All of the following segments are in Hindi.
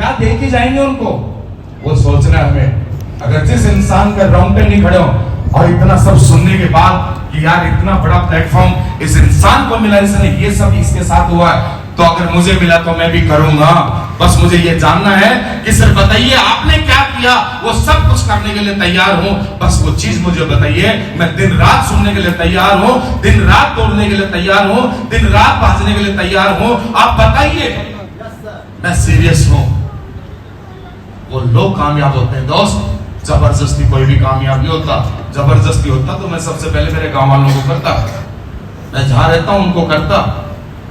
क्या दे के जाएंगे उनको, वो सोचना है हमें। अगर जिस इंसान का रोंगटे नहीं खड़े हो और इतना सब सुनने के बाद कि यार इतना बड़ा प्लेटफॉर्म इस इंसान को मिला, इसने ये सब इसके साथ हुआ है, तो अगर मुझे मिला तो मैं भी करूंगा। बस मुझे ये जानना है कि सर बताइए आपने क्या किया, वो सब कुछ करने के लिए तैयार हूं, बस वो चीज मुझे बताइए। मैं दिन रात सुनने के लिए तैयार हूं, दिन रात दौड़ने के लिए तैयार हूं, दिन रात भागने के लिए तैयार हूं, आप बताइए, मैं सीरियस हूं। वो लोग कामयाब होते हैं दोस्त, जबरदस्ती कोई भी कामयाब नहीं होता। जबरदस्ती होता तो मैं सबसे पहले मेरे गांव वालों को करता, मैं जहां रहता हूं उनको करता,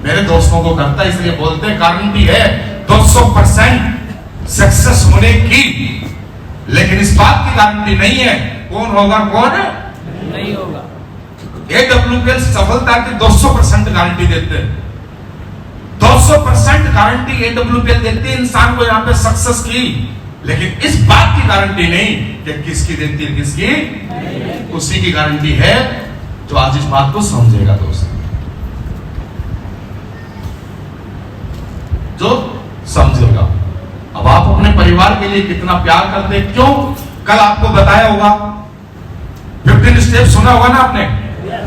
मेरे दोस्तों को करता। इसलिए बोलते हैं गारंटी है 200% सक्सेस होने की, लेकिन इस बात की गारंटी नहीं है कौन होगा कौन नहीं होगा। AWPL सफलता की 200% गारंटी देते हैं, 200% गारंटी AWPL देती है इंसान को यहाँ पे सक्सेस की, लेकिन इस बात की गारंटी नहीं कि किसकी देती है किसकी, उसी की गारंटी है जो आज इस बात को समझेगा दोस्त, जो समझेगा। अब आप अपने परिवार के लिए कितना प्यार करते हैं, क्यों? कल आपको बताया होगा 15 स्टेप सुना होगा ना आपने,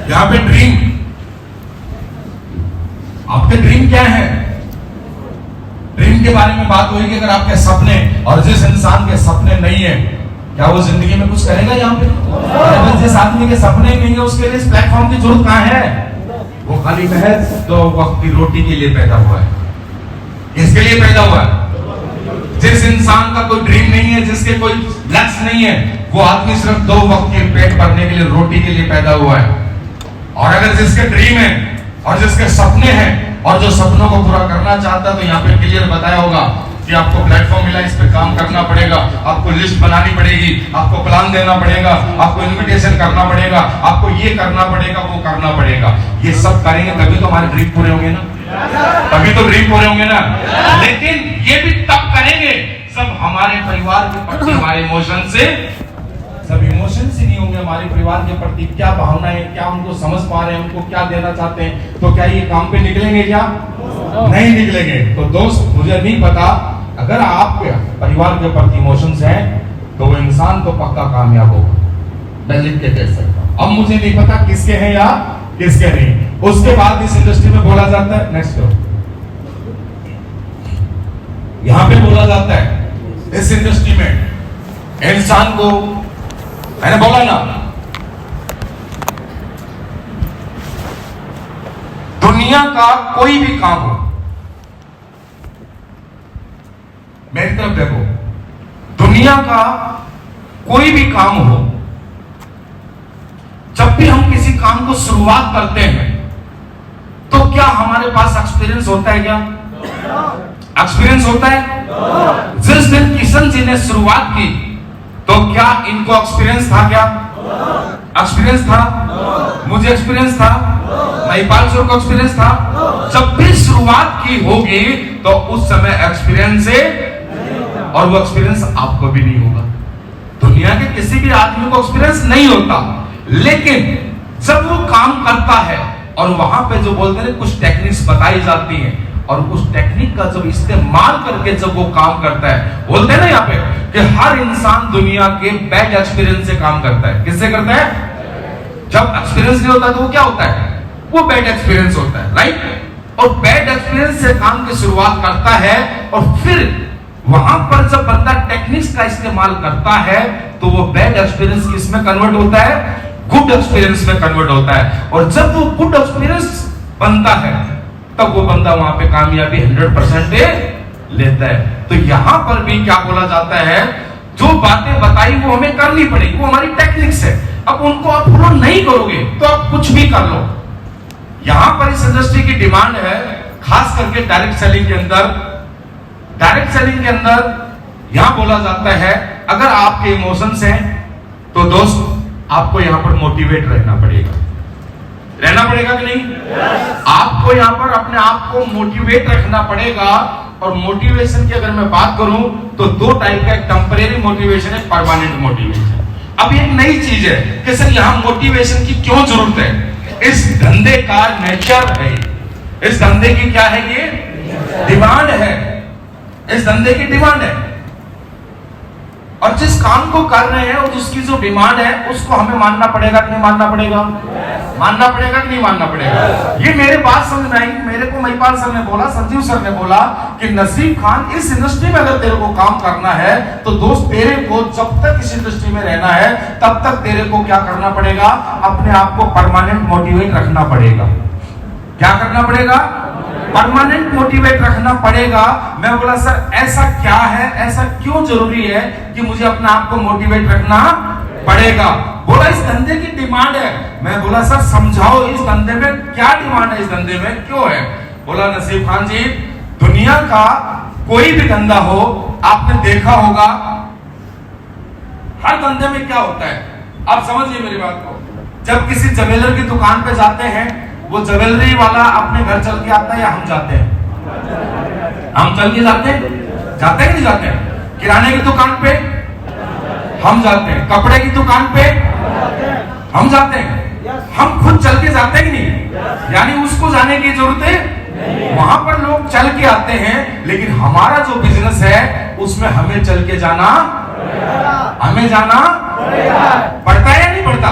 यहां पे ड्रीम, आपके ड्रीम क्या है, ड्रीम के बारे में बात होगी। अगर आपके सपने, और जिस इंसान के सपने नहीं है, क्या वो जिंदगी में कुछ करेगा यहाँ पे? जिस आदमी के सपने नहीं है उसके लिए इस प्लेटफॉर्म की जरूरत कहां है? वो खाली महज 2 वक्त की रोटी के लिए पैदा हुआ है। किसके लिए पैदा हुआ है? जिस इंसान का कोई ड्रीम नहीं है, जिसके कोई लक्ष्य नहीं है, वो आदमी सिर्फ 2 वक्त के पेट भरने के लिए, रोटी के लिए पैदा हुआ है। और अगर जिसके ड्रीम है और जिसके सपने हैं और जो सपनों को पूरा करना चाहता है, तो यहाँ पे क्लियर बताया होगा कि आपको प्लेटफॉर्म मिला, इस पे काम करना पड़ेगा, आपको लिस्ट बनानी पड़ेगी, आपको प्लान देना पड़ेगा, आपको इनविटेशन करना पड़ेगा, आपको ये करना पड़ेगा, वो करना पड़ेगा। ये सब करेंगे तभी तो हमारे ड्रीम पूरे होंगे ना, तभी तो ड्रीम पूरे होंगे ना। लेकिन ये भी तब करेंगे सब हमारे परिवार के प्रति, हमारे इमोशन से, सब इमोशन से नहीं होंगे। हमारे परिवार के प्रति क्या भावनाएं, क्या उनको समझ पा रहे हैं, उनको क्या देना चाहते हैं, तो क्या ये काम पे निकलेंगे? क्या नहीं निकलेंगे। तो दोस्त मुझे नहीं पता, अगर आपके परिवार के प्रति इमोशंस हैं तो वो इंसान तो पक्का कामयाब होगा, मैं लिख के कह सकता हूं। अब मुझे नहीं पता किसके हैं या किसके नहीं। उसके बाद इस इंडस्ट्री में बोला जाता है, नेक्स्ट यहां पे बोला जाता है इस इंडस्ट्री में इंसान को, मैंने बोला ना, दुनिया का कोई भी काम हो, मेरी तरफ देखो, दुनिया का कोई भी काम हो, जब भी हम किसी काम को शुरुआत करते हैं तो क्या हमारे पास एक्सपीरियंस होता है? क्या एक्सपीरियंस होता है? जिस दिन किशन जी ने शुरुआत की तो क्या इनको एक्सपीरियंस था? क्या एक्सपीरियंस था? मुझे एक्सपीरियंस था, महिपाल सर को एक्सपीरियंस था। जब भी शुरुआत की होगी तो उस समय एक्सपीरियंस है, और वो एक्सपीरियंस आपको भी नहीं होगा। दुनिया के किसी भी आदमी को एक्सपीरियंस नहीं होता, लेकिन जब वो काम करता है और वहां पे जो बोलते हैं कुछ टेक्निक्स बताई जाती हैं, और उस टेक्निक का जब इस्तेमाल करके जब वो काम करता है, बोलते हैं ना यहाँ पे कि हर इंसान दुनिया के बैड एक्सपीरियंस से काम करता है। किससे करता है? जब एक्सपीरियंस नहीं होता तो वो क्या होता है? वो बैड एक्सपीरियंस होता है, राइट। और बैड एक्सपीरियंस से काम की शुरुआत करता है, और फिर वहां पर जब बंदा टेक्निक्स का इस्तेमाल करता है तो वो बैड एक्सपीरियंस किसमें कन्वर्ट होता है? गुड एक्सपीरियंस में कन्वर्ट होता है। और जब वो गुड एक्सपीरियंस बनता है तब वो बंदा वहां पे कामयाबी 100% लेता है। तो यहां पर भी क्या बोला जाता है, जो बातें बताई वो हमें करनी पड़ेगी, वो हमारी टेक्निक्स है। अब उनको आप फॉलो नहीं करोगे तो आप कुछ भी कर लो। यहां पर इस इंडस्ट्री की डिमांड है, खास करके डायरेक्ट सेलिंग के अंदर, डायरेक्ट सेलिंग के अंदर यहां बोला जाता है अगर आपके इमोशंस हैं तो दोस्त आपको यहां पर मोटिवेट रहना पड़ेगा। रहना पड़ेगा कि नहीं? आपको यहां पर अपने आप को मोटिवेट रखना पड़ेगा। और मोटिवेशन की अगर मैं बात करूं तो 2 टाइप का, एक टेम्परेरी मोटिवेशन है, परमानेंट मोटिवेशन। अब एक नई चीज है कि सर यहां मोटिवेशन की क्यों जरूरत है? इस धंधे का नेचर है, इस धंधे की क्या है? ये डिमांड है। इस धंधे की डिमांड है, और जिस काम को कर रहे हैं और उसकी जो डिमांड है उसको हमें मानना पड़ेगा कि नहीं मानना पड़ेगा? मानना पड़ेगा कि नहीं मानना पड़ेगा? ये मेरे बात समझ में आई। मेरे को महिपाल सर ने बोला, संजीव सर ने बोला कि नसीब खान, इस इंडस्ट्री में अगर तेरे को काम करना है तो दोस्त तेरे को जब तक इस इंडस्ट्री में रहना है तब तक तेरे को क्या करना पड़ेगा? अपने आप को परमानेंट मोटिवेट रखना पड़ेगा। क्या करना पड़ेगा? परमानेंट मोटिवेट रखना पड़ेगा। मैं बोला सर ऐसा क्या है, ऐसा क्यों जरूरी है कि मुझे अपने आप को मोटिवेट रखना पड़ेगा? बोला इस धंधे की डिमांड है। मैं बोला सर समझाओ इस धंधे में क्या डिमांड है, इस धंधे में क्यों है? बोला नसीब खान जी, दुनिया का कोई भी धंधा हो, आपने देखा होगा हर धंधे में क्या होता है, आप समझिए मेरी बात को। जब किसी ज्वेलर की दुकान पे जाते हैं, वो ज्वेलरी वाला अपने घर चल के आता है या हम जाते हैं? हम चल के जाते हैं, जाते हैं कि नहीं जाते हैं? किराने की दुकान पे हम जाते हैं, कपड़े की दुकान पे हम जाते हैं, हम खुद चल के जाते हैं कि नहीं? यानी उसको जाने की जरूरत है, वहां पर लोग चल के आते हैं, लेकिन हमारा जो बिजनेस है उसमें हमें चल के जाना, हमें जाना पड़ता है या नहीं पड़ता?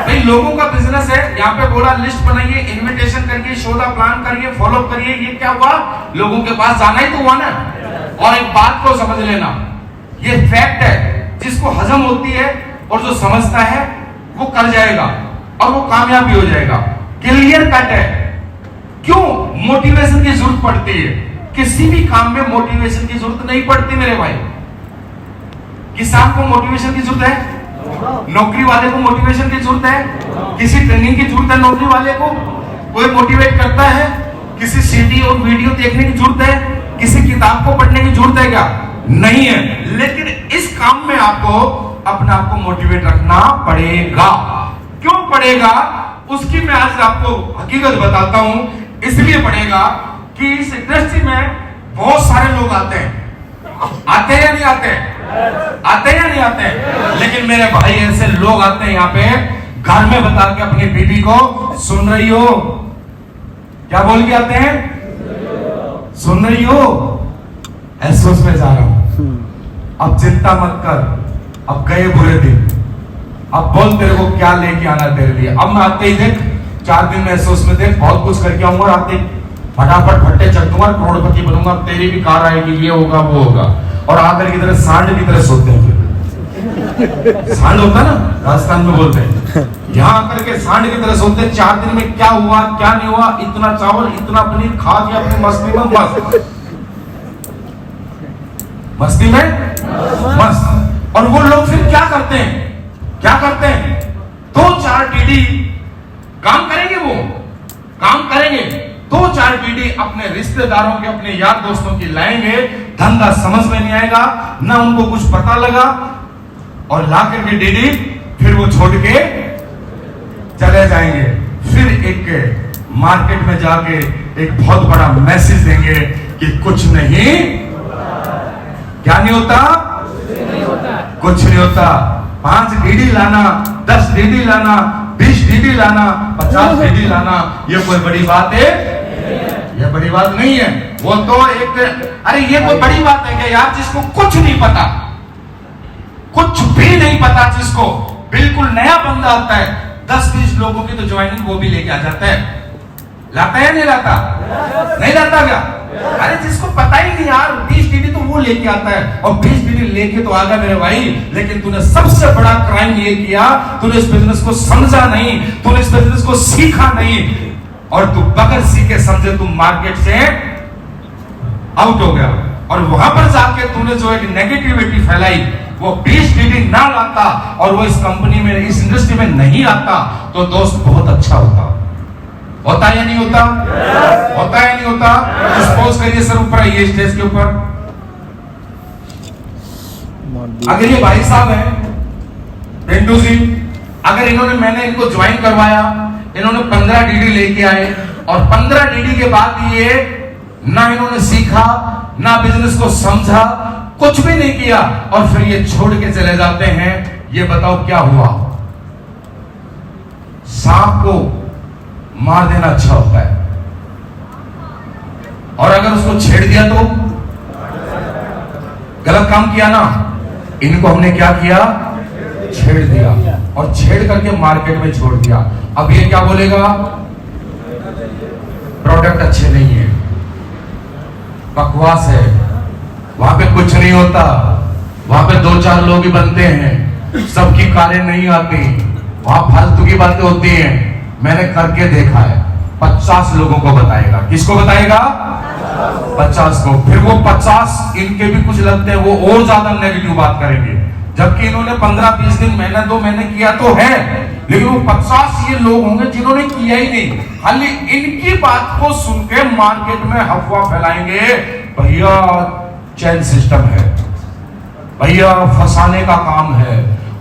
भाई लोगों का बिजनेस है, यहाँ पे बोला लिस्ट बनाइए, इनविटेशन करिए, सौदा प्लान करिए, फॉलो करिए, ये क्या हुआ? लोगों के पास जाना ही तो हुआ ना। और एक बात को समझ लेना, ये फैक्ट है, जिसको हजम होती है और जो समझता है वो कर जाएगा और वो कामयाब भी हो जाएगा। क्लियर कट है। क्यों मोटिवेशन की जरूरत पड़ती है? किसी भी काम में मोटिवेशन की जरूरत नहीं पड़ती मेरे भाई। किसान को मोटिवेशन की जरूरत है, नौकरी वाले को मोटिवेशन की जरूरत है, किसी ट्रेनिंग की जरूरत है नौकरी वाले को? कोई मोटिवेट करता है? किसी सीडी और वीडियो देखने की जरूरत है? किसी किताब को पढ़ने की जरूरत है क्या? नहीं है। लेकिन इस काम में आपको अपने आप को मोटिवेट रखना पड़ेगा। क्यों पड़ेगा उसकी मैं आज आपको हकीकत बताता हूं। इसलिए पड़ेगा कि इस इंडस्ट्री में बहुत सारे लोग आते हैं, आते हैं या नहीं आते हैं? आते हैं या नहीं आते हैं? लेकिन मेरे भाई ऐसे लोग आते हैं यहाँ पे घर में बता के अपनी बीवी को, सुन रही हो? क्या बोल के आते हैं? सुन रही हो? एसोस में जा रहा हूं, अब चिंता मत कर, अब गए बुरे दिन, अब बोल तेरे को क्या लेके आना तेरे लिए। अब मैं आते ही देख 4 दिन में एसोस में देख बहुत कुछ करके आऊंगा, आते फटाफट फट्टे चढ़ दूंगा, करोड़पति बनूंगा, तेरी भी कार आएगी, ये होगा वो होगा। और आकर की तरह सांड की तरह सोते हैं। फिर सांड होता ना, राजस्थान में बोलते हैं, यहाँ आकर के सांड की तरह सोते हैं। 4 दिन में क्या हुआ क्या नहीं हुआ, इतना चावल इतना पनीर खा के अपनी मस्ती में मस्त, मस्ती में मस्त। और वो लोग फिर क्या करते हैं? क्या करते हैं? 2-4 टीडी काम करेंगे, वो काम करेंगे, 2-4 टीडी अपने रिश्तेदारों के, अपने यार दोस्तों की लाएंगे, धंधा समझ में नहीं आएगा, ना उनको कुछ पता लगा, और ला करके डीडी फिर वो छोड़ के चले जाएंगे। फिर एक मार्केट में जाके एक बहुत बड़ा मैसेज देंगे कि कुछ नहीं, क्या नहीं होता? कुछ नहीं होता। 5 डीडी लाना, 10 डीडी लाना, 20 डीडी लाना, 50 डीडी लाना, ये कोई बड़ी बात है? ये बड़ी बात नहीं है। वो तो एक, अरे ये कोई बड़ी बात है क्या यार? जिसको कुछ नहीं पता, कुछ भी नहीं पता, जिसको बिल्कुल नया बंदा आता है, 10-20 लोगों की तो ज्वाइनिंग वो भी लेके आ जाता है। लाता है या नहीं लाता? नहीं लाता क्या? अरे जिसको पता ही नहीं यार, 20 डीडी तो वो लेके आता है, और 20 डीडी लेके तो आ गया मेरे भाई, लेकिन तूने सबसे बड़ा क्राइम ये किया, तूने इस बिजनेस को समझा नहीं, तूने इस बिजनेस को सीखा नहीं, और तू बगैर सीखे समझे तू मार्केट से आउट हो गया। और वहां पर जाके तूने जो एक नेगेटिविटी फैलाई, वो 20 डीडी ना लाता और वो इस कंपनी में, इस इंडस्ट्री में नहीं आता, तो दोस्त बहुत अच्छा होता। होता या नहीं होता? होता या नहीं होता? सपोज करिए सर ऊपर आइए स्टेज के ऊपर, अगर ये भाई साहब हैं पिंटू जी, अगर इन्होंने, मैंने इनको ज्वाइन करवाया, इन्होंने 15 डीडी लेके आए, और 15 डीडी के बाद ये ना इन्होंने सीखा, ना बिजनेस को समझा, कुछ भी नहीं किया, और फिर ये छोड़ के चले जाते हैं, ये बताओ क्या हुआ? सांप को मार देना अच्छा होता है, और अगर उसको छेड़ दिया तो गलत काम किया ना, इनको हमने क्या किया, छेड़ दिया और छेड़ करके मार्केट में छोड़ दिया। अब ये क्या बोलेगा, प्रोडक्ट अच्छे नहीं है, बकवास है, वहां पे कुछ नहीं होता, वहां पे 2-4 लोग ही बनते हैं, सबकी कारें नहीं आती, वहां फालतू की बातें होती हैं। मैंने करके देखा है, 50 लोगों को बताएगा। किसको बताएगा, 50 को। फिर वो 50 इनके भी कुछ लगते हैं, वो और ज्यादा नेगेटिव बात करेंगे, जबकि इन्होंने 15-20 दिन, महीना 2 महीने किया तो है, लेकिन वो 50 ये लोग होंगे जिन्होंने किया ही नहीं, खाली इनकी बात को सुन के मार्केट में अफवाह फैलाएंगे। भैया चैन सिस्टम है, भैया फंसाने का काम है,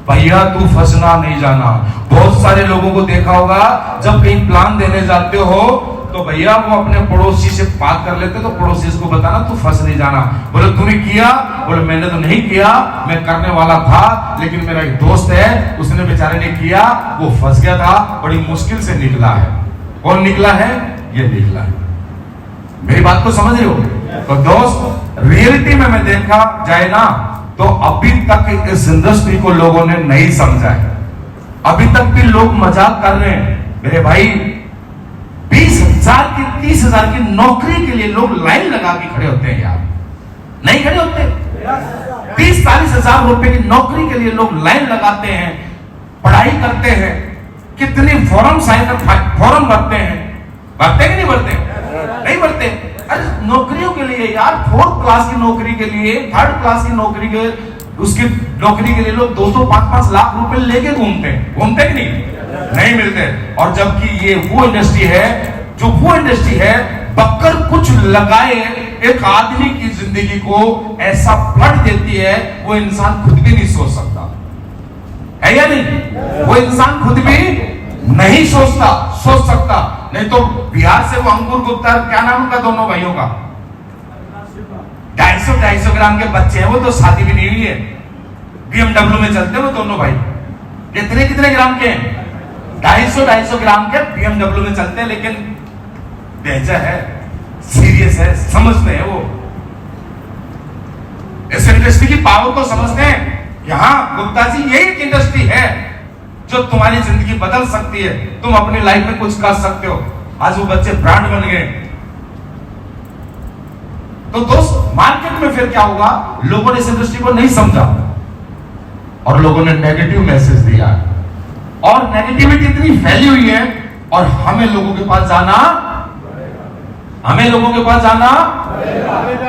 भैया तू फंसना नहीं जाना। बहुत सारे लोगों को देखा होगा, जब कहीं प्लान देने जाते हो तो भैया वो अपने पड़ोसी से बात कर लेते, तो पड़ोसी को बताना तू फंस नहीं जाना। बोले तूने किया, बोले मैंने तो नहीं किया, मैं करने वाला था, लेकिन मेरा एक दोस्त है, उसने बेचारे ने किया, वो फंस गया था, बड़ी मुश्किल से निकला है। कौन निकला है, ये निकला है। मेरी बात को समझ रहे हो? तो दोस्त, रियलिटी में मैं देखा जाए ना, तो अभी तक इस इंडस्ट्री को लोगों ने नहीं समझा है। अभी तक भी लोग मजाक कर रहे हैं। मेरे भाई 20,000 की 30,000 की नौकरी के लिए लोग लाइन लगा के खड़े होते हैं यार, नहीं खड़े होते? 30-40 हजार रुपए की नौकरी के लिए लोग लाइन लगाते हैं, पढ़ाई करते हैं, कितनी फॉर्म फॉर्म भरते हैं, भरते कि नहीं भरते? नहीं भरते। अरे नौकरियों के लिए यार, 4th क्लास की नौकरी के लिए, 3rd क्लास की नौकरी के, उसकी नौकरी के लिए लोग 2-5 लाख रुपए लेके घूमते कि नहीं मिलते। और जबकि ये वो इंडस्ट्री है, जो वो इंडस्ट्री है, बक्कर कुछ लगाए एक आदमी की जिंदगी को ऐसा पलट देती है, वो इंसान खुद भी नहीं सोच सकता है या नहीं? वो इंसान खुद भी नहीं सोच सकता। नहीं तो बिहार से वो अंकुर गुप्ता, क्या नाम उनका दोनों भाइयों का, 250 ग्राम के बच्चे हैं, वो तो शादी भी नहीं हुई है, BMW में चलते हैं वो दोनों भाई। कितने ग्राम के हैं? 250 ग्राम के BMW में चलते हैं, लेकिन बेजा है, सीरियस है, समझते हैं वो इस इंडस्ट्री की पावर को समझते हैं। यहां गुप्ता जी यही एक इंडस्ट्री है जो तुम्हारी जिंदगी बदल सकती है, तुम अपनी लाइफ में कुछ कर सकते हो। आज वो बच्चे ब्रांड बन गए। तो दोस्त, मार्केट में फिर क्या होगा, लोगों ने इस इंडस्ट्री को नहीं समझा और लोगों ने नेगेटिव मैसेज दिया, और नेगेटिविटी इतनी फैली हुई है, और हमें लोगों के पास जाना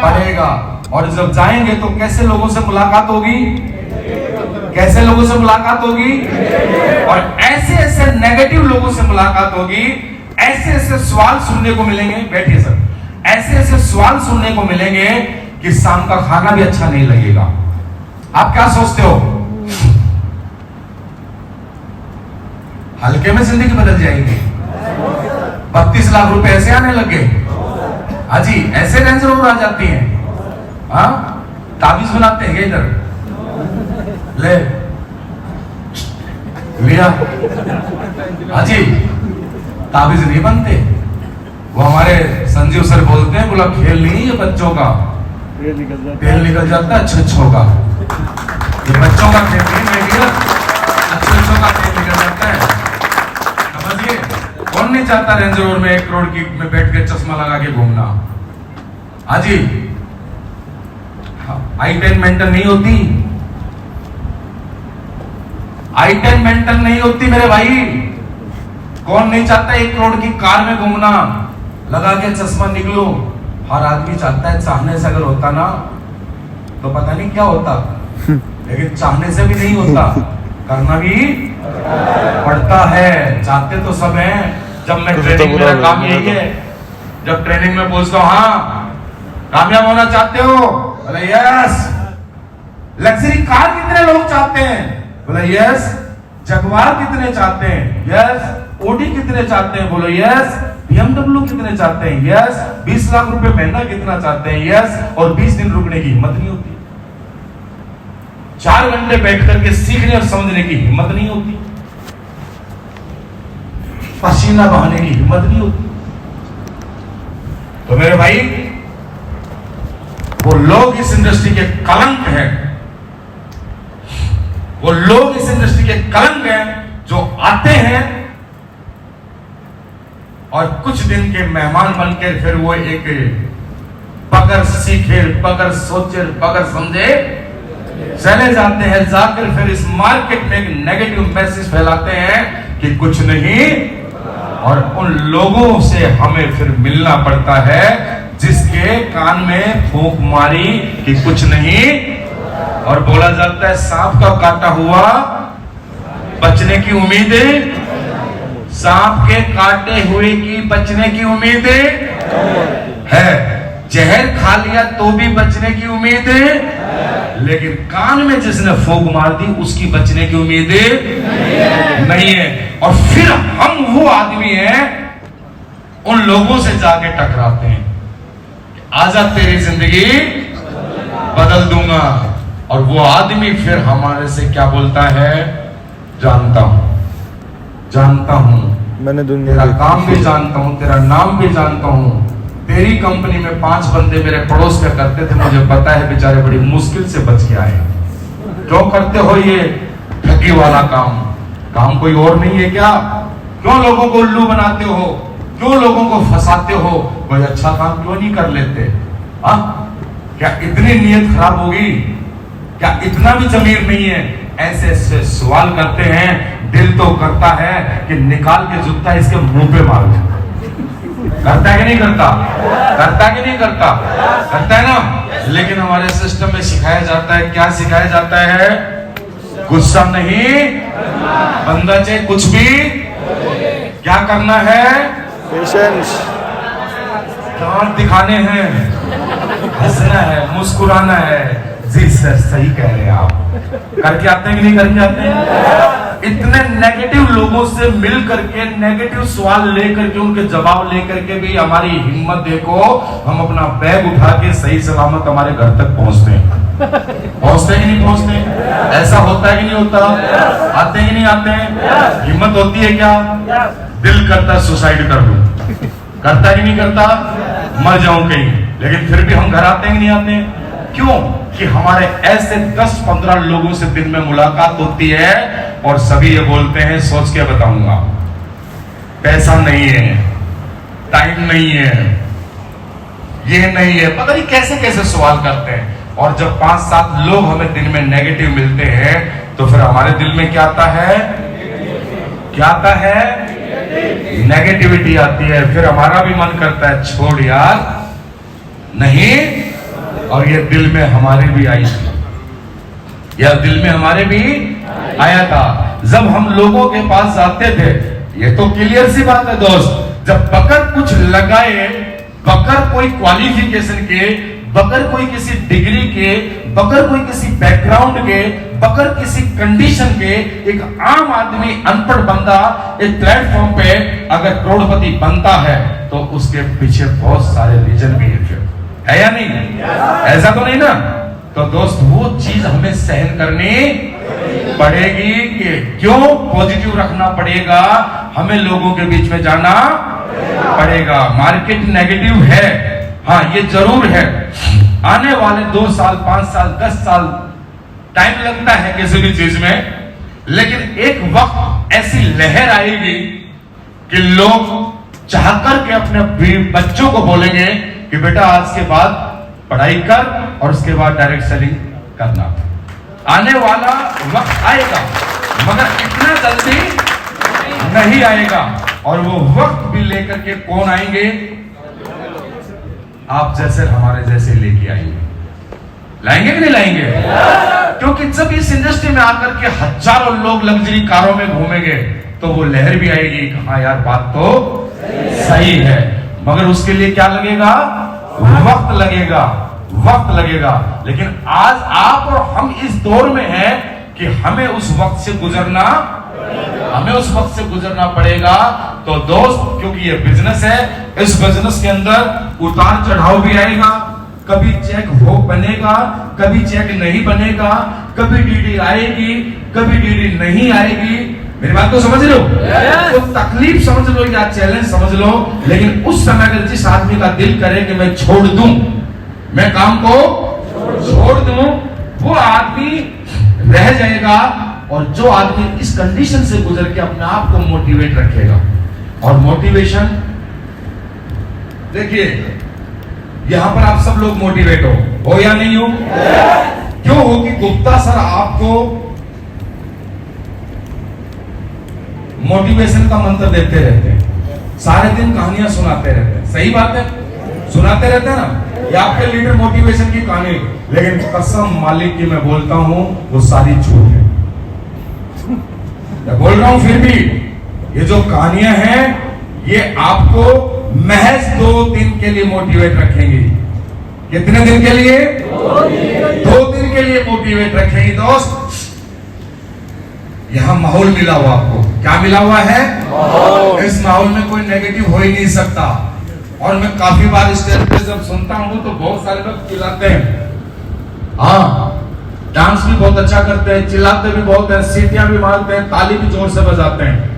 पड़ेगा। और जब जाएंगे तो कैसे लोगों से मुलाकात होगी, और ऐसे नेगेटिव लोगों से मुलाकात होगी, ऐसे सवाल सुनने को मिलेंगे। बैठिए सर, ऐसे सवाल सुनने को मिलेंगे कि शाम का खाना भी अच्छा नहीं लगेगा। आप क्या सोचते हो, हल्के में जिंदगी बदल जाएगी? 32 लाख रुपए ऐसे आने लगे, हाजी, ऐसे रेंज रोवर आ जाती हैं। हाँ, ताबीज बनाते हैं इधर, ले लिया, हाजी, ताबीज नहीं बनते। वो हमारे संजीव सर बोलते हैं, बोला खेल नहीं है बच्चों का, तेल निकल जाता है अच्छों का, ये बच्चों का खेल नहीं है, अच्छों का तेल निकल जाता है। समझिए, कौन नहीं चाहता रेंज रोवर में 1 करोड़ की में बैठ के चश्मा लगा के घूमना? हाजी, I-10 मेंटेन नहीं होती, I-10 मेंटेन नहीं होती मेरे भाई। कौन नहीं चाहता 1 करोड़ की कार में घूमना, लगा के चश्मा निकलो? हर आदमी चाहता है। चाहने से अगर होता ना तो पता नहीं क्या होता, लेकिन चाहने से भी नहीं होता, करना भी पड़ता है। चाहते तो सब हैं। जब मैं ट्रेनिंग, मेरा काम यही है, जब ट्रेनिंग में पूछता हूं, हाँ कामयाब होना चाहते हो? बोले यस। लग्जरी कार कितने लोग चाहते हैं? बोले यस। जगुआर कितने चाहते हैं? यस। ओडी कितने चाहते हैं? बोलो यस। BMW कितने चाहते हैं? यस। 20 लाख रुपए महीना कितना चाहते हैं? यस। और 20 दिन रुकने की हिम्मत नहीं होती, 4 घंटे बैठ करके सीखने और समझने की हिम्मत नहीं होती, पसीना बहाने की हिम्मत नहीं होती। तो मेरे भाई, वो लोग इस इंडस्ट्री के कलंक हैं, वो लोग इस इंडस्ट्री के कलंक हैं जो आते हैं और कुछ दिन के मेहमान बनकर फिर वो एक बगैर सीखे, बगैर सोचे, बगैर समझे चले जाते हैं। जाकर फिर इस मार्केट में एक नेगेटिव मैसेज फैलाते हैं कि कुछ नहीं, और उन लोगों से हमें फिर मिलना पड़ता है जिसके कान में फूंक मारी कि कुछ नहीं, और बोला जाता है सांप का काटा हुआ बचने की उम्मीदें, सांप के काटे हुए की बचने की उम्मीदें है, जहर खा लिया तो भी बचने की उम्मीद है, लेकिन कान में जिसने फूंक मार दी उसकी बचने की उम्मीद नहीं है। और फिर हम वो आदमी हैं उन लोगों से जाके टकराते हैं, आजा तेरी जिंदगी बदल दूंगा, और वो आदमी फिर हमारे से क्या बोलता है, जानता हूं मैंने तेरा काम भी जानता हूं, तेरा नाम भी जानता हूं, तेरी कंपनी में 5 बंदे मेरे पड़ोस में करते थे, मुझे पता है बेचारे बड़ी मुश्किल से बच के आए। क्यों करते हो ये ठगी वाला काम? काम कोई और नहीं है क्या? क्यों लोगों को उल्लू बनाते हो? क्यों लोगों को फंसाते हो? कोई अच्छा काम क्यों नहीं कर लेते? क्या इतनी नीयत खराब होगी? क्या इतना भी जमीर नहीं है? ऐसे ऐसे सवाल करते हैं, दिल तो करता है कि निकाल के जूता इसके मुंह पे मार दे। करता है कि नहीं करता? करता है कि नहीं करता? करता है ना। लेकिन हमारे सिस्टम में सिखाया जाता है, क्या सिखाया जाता है? गुस्सा नहीं, बंदा चाहे कुछ भी क्या करना है, पेशेंस, दांत दिखाने हैं, हंसना है, मुस्कुराना है। जी सर सही कह रहे हैं आप। करके आते हैं कि नहीं करके आते हैं? इतने नेगेटिव लोगों से मिल करके, नेगेटिव सवाल लेकर के, उनके जवाब लेकर के भी हमारी हिम्मत देखो, हम अपना बैग उठा के सही सलामत हमारे घर तक पहुंचते हैं। पहुंचते हैं कि नहीं पहुंचते? ऐसा होता है कि नहीं होता? आते हैं कि नहीं आते हैं? हिम्मत होती है क्या? दिल करता है सुसाइड कर लूं, करता है कि नहीं करता? मर जाऊं कहीं, लेकिन फिर भी हम घर आते हैं कि नहीं आते हैं? क्यों? कि हमारे ऐसे 10-15 लोगों से दिन में मुलाकात होती है और सभी ये बोलते हैं, सोच के बताऊंगा, पैसा नहीं है, टाइम नहीं है, ये नहीं है, पता नहीं कैसे कैसे सवाल करते हैं। और जब 5-7 लोग हमें दिन में नेगेटिव मिलते हैं तो फिर हमारे दिल में क्या आता है? क्या आता है? नेगेटिविटी आती है। फिर हमारा भी मन करता है छोड़ यार, नहीं। और ये दिल में हमारे भी आई थी, यह दिल में हमारे भी आया था जब हम लोगों के पास जाते थे। ये तो क्लियर सी बात है दोस्त, जब बगैर कुछ लगाए, बगैर कोई क्वालिफिकेशन के, बगैर कोई किसी डिग्री के, बगैर कोई किसी बैकग्राउंड के, बगैर किसी कंडीशन के, एक आम आदमी, अनपढ़ बंदा एक प्लेटफॉर्म पे अगर करोड़पति बनता है तो उसके पीछे बहुत सारे रीजन भी है या नहीं? ऐसा तो नहीं ना? तो दोस्त वो चीज हमें सहन करनी पड़ेगी कि क्यों? पॉजिटिव रखना पड़ेगा, हमें लोगों के बीच में जाना पड़ेगा। मार्केट नेगेटिव है, हाँ ये जरूर है। आने वाले 2 साल, 5 साल, 10 साल टाइम लगता है किसी भी चीज में, लेकिन एक वक्त ऐसी लहर आएगी कि लोग चाहकर के अपने बच्चों को बोलेंगे कि बेटा आज के बाद पढ़ाई कर और उसके बाद डायरेक्ट सेलिंग करना। आने वाला वक्त आएगा, मगर इतना जल्दी नहीं आएगा। और वो वक्त भी लेकर के कौन आएंगे? आप जैसे, हमारे जैसे लेके आएंगे। लाएंगे कि नहीं लाएंगे? क्योंकि जब इस इंडस्ट्री में आकर के हजारों लोग लग्जरी कारों में घूमेंगे तो वो लहर भी आएगी कि हाँ यार बात तो सही है, मगर उसके लिए क्या लगेगा? वक्त लगेगा, वक्त लगेगा। लेकिन आज आप और हम इस दौर में हैं कि हमें उस वक्त से गुजरना, हमें उस वक्त से गुजरना पड़ेगा। तो दोस्त, क्योंकि ये बिजनेस है, इस बिजनेस के अंदर उतार चढ़ाव भी आएगा। कभी चेक हो बनेगा, कभी चेक नहीं बनेगा, कभी डीडी आएगी, कभी डीडी नहीं आएगी। मेरी बात को समझ लो? तो तकलीफ समझ लो या चैलेंज समझ लो, लेकिन उस समय अगर जिस आदमी का दिल करे कि मैं छोड़ दूं, मैं काम को छोड़ दूं, वो आदमी रह जाएगा। और जो आदमी इस कंडीशन से गुजर के अपने आप को मोटिवेट रखेगा, और मोटिवेशन देखिए, यहां पर आप सब लोग मोटिवेट हो या नहीं हो? क्यों हो कि गुप्ता सर आपको मोटिवेशन का मंत्र देते रहते हैं, सारे दिन कहानियां सुनाते रहते हैं। सही बात है, सुनाते रहते हैं ना, ये आपके लीडर मोटिवेशन की कहानी। लेकिन कसम मालिक की मैं बोलता हूं, वो सारी झूठ है। मैं बोल रहा हूं फिर भी, ये जो कहानियां हैं, ये आपको महज 2 दिन के लिए मोटिवेट रखेंगी। कितने दिन के लिए? 2 दिन के लिए मोटिवेट रखेंगी। दोस्त, यहां माहौल मिला हुआ आपको। क्या मिला हुआ है? इस माहौल में कोई नेगेटिव हो ही नहीं सकता। और मैं काफी बार स्टेज पे जब सुनता हूं तो बहुत सारे लोग चिल्लाते हैं, हाँ डांस भी बहुत अच्छा करते हैं, चिल्लाते भी बहुत हैं, सीटियां भी मारते हैं, ताली भी जोर से बजाते हैं।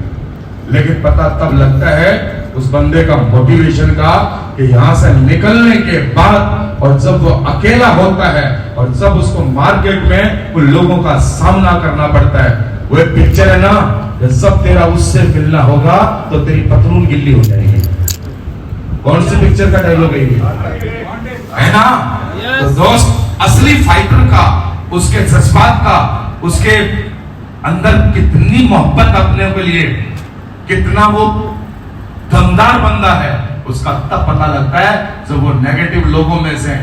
लेकिन पता तब लगता है उस बंदे का मोटिवेशन का कि यहां से निकलने के बाद, और जब वो अकेला होता है और जब उसको मार्केट में उन लोगों का सामना करना पड़ता है। वो एक पिक्चर है ना, जब तेरा उससे मिलना होगा तो तेरी पतलून गिल्ली हो जाएगी। कौन सी पिक्चर का डायलॉग है ना? तो दोस्त, असली फाइटर का, उसके जज्बात का, उसके अंदर कितनी मोहब्बत अपने के लिए, कितना वो दमदार बंदा है, उसका तब पता लगता है जब वो नेगेटिव लोगों में से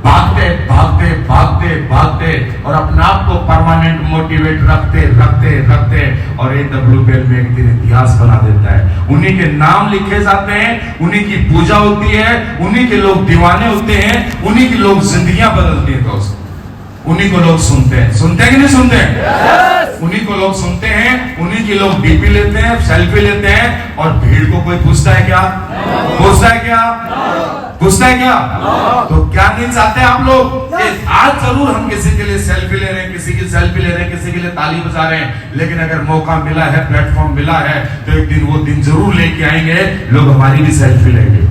भागते भागते भागते भागते और अपने आप को परमानेंट मोटिवेट रखते रखते रखते और AWPL में एक दिन इतिहास बना देता है। उन्हीं के नाम लिखे जाते हैं, उन्हीं की पूजा होती है, उन्हीं के लोग दीवाने होते हैं, उन्हीं की लोग जिंदगियां बदलती हैं। दोस्त, उन्हीं को लोग सुनते हैं। सुनते हैं कि नहीं सुनते हैं? yes! उन्हीं को लोग सुनते हैं, उन्हीं के लोग डीपी लेते हैं, सेल्फी लेते हैं। और भीड़ को कोई पूछता है क्या? पूछता है क्या? पूछता है क्या? तो क्या नहीं चाहते आप लोग कि आज जरूर हम किसी के लिए सेल्फी ले रहे हैं, किसी की सेल्फी ले रहे हैं, किसी के लिए ताली बजा रहे हैं, लेकिन अगर मौका मिला है, प्लेटफॉर्म मिला है, तो एक दिन वो दिन जरूर लेके आएंगे, लोग हमारी भी सेल्फी लेंगे,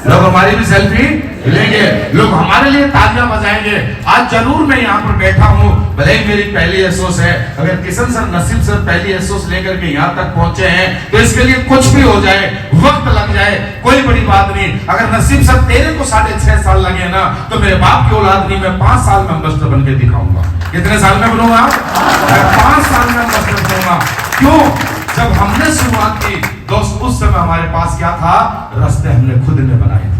लोग हमारी भी सेल्फी लेंगे, लोग हमारे लिए तालियां बजाएंगे। आज जरूर मैं यहाँ पर बैठा हूँ, भले ही मेरी पहली एसोस है। अगर किशन सर, नसीब सर पहली एसोस लेकर के यहाँ तक पहुंचे हैं, तो इसके लिए कुछ भी हो जाए, वक्त लग जाए, कोई बड़ी बात नहीं। अगर नसीब सर तेरे को 6.5 साल लगे ना, तो मेरे बाप की औलाद नहीं, मैं 5 साल में अम्बेसडर बन के दिखाऊंगा। कितने साल में बनूंगा? मैं 5 साल में अम्बेसडर बनूंगा। क्यों? जब हमने शुरुआत की दोस्त, उस समय हमारे पास क्या था? रास्ते हमने खुद ने बनाए थे,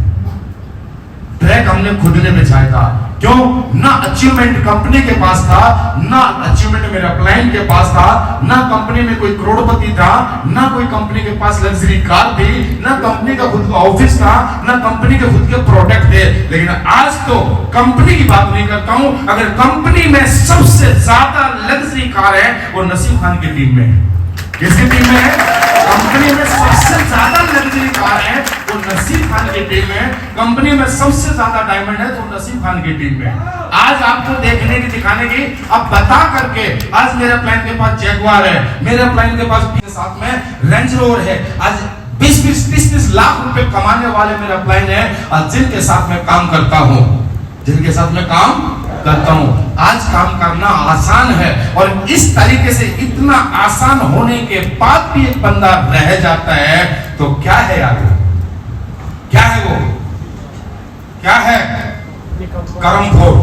ट्रैक हमने खुद ने बिछाया था। क्यों? ना अचीवमेंट कंपनी के पास था, ना अचीवमेंट मेरा क्लाइंट के पास था, ना कंपनी में कोई करोड़पति था, ना कोई कंपनी के पास लग्जरी कार थी, ना कंपनी का खुद का ऑफिस था, ना कंपनी के खुद के प्रोडक्ट थे। लेकिन आज तो कंपनी की बात नहीं करता हूं, अगर कंपनी में सबसे ज्यादा लग्जरी कार है, वो नसीब खान की टीम में है। किसकी टीम में है? कंपनी में सबसे ज्यादा लग्जरी कार है, वो नसीब खान की टीम में। कंपनी में सबसे ज्यादा डायमंड है, तो नसीब खान की टीम में। आज आपको देखने की, दिखाने की, अब बता करके, आज मेरे क्लाइंट के पास जैगुआर है, मेरे क्लाइंट के पास साथ में रेंज रोवर है। आज 20-30 लाख रुपए कमाने वाले मेरा क्लाइंट है, और जिनके साथ में काम करता हूं, जिनके साथ में काम करता हूं, आज काम करना आसान है। और इस तरीके से इतना आसान होने के बाद भी एक बंदा रह जाता है, तो क्या है यार? क्या है वो? क्या है? कर्म खोर।